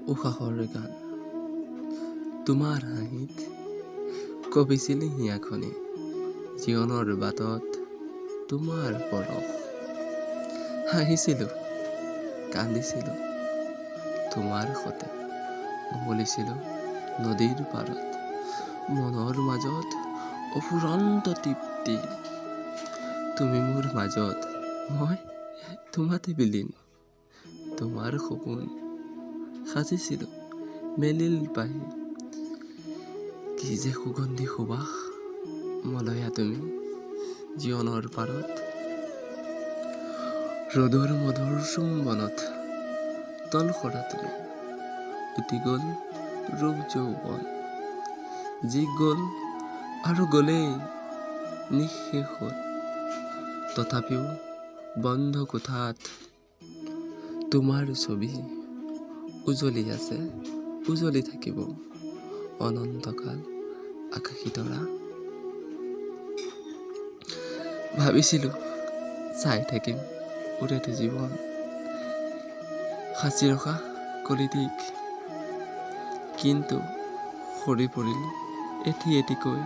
উশাহৰ গান তোমাৰ হাঁহিত কবিছিলে হিয়াখনি জীৱনৰ বাটত তোমাৰ পৰশ হাঁহিছিলোঁ কান্দিছিলোঁ তোমাৰ সতে উমলিছিলোঁ নদীৰ পাৰত মনৰ মাজত অফুৰন্ত তৃপ্তি তুমি মোৰ মাজত মই তোমাতে বিলীন তোমাৰ সপোন সাজিছিলোঁ মেলিল পাহি কি যে সুগন্ধি সুবাস মলয়া তুমি জীৱনৰ পাৰত ৰ'দৰ মধুৰ চুম্বনত তলসৰা তুমি উটি গ'ল ৰূপ যৌৱন যি গ'ল আৰু গ'লেই নিঃশেষ হ'ল তথাপিও বন্ধ কোঠাত তোমাৰ ছবি উজ্বলি আছে উজ্বলি থাকিব অনন্তকাল আকাশী তৰা ভাবিছিলোঁ চাই থাকিম উৰেটো জীৱন সাঁচি ৰখা কলিটিক কিন্তু সৰি পৰিল এটি এটিকৈ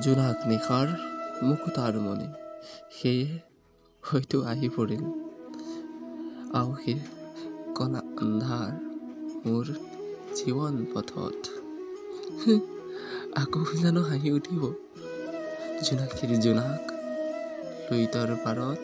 জোনাক নিশাৰ মুকুতাৰ মণি সেয়ে হয়তো আহি পৰিল আওসীৰ কলা আন্ধাৰ মোৰ জীৱন পথত আকৌ জানো হাঁহি উঠিব জোনাকীৰ জোনাক লুইতৰ পাৰত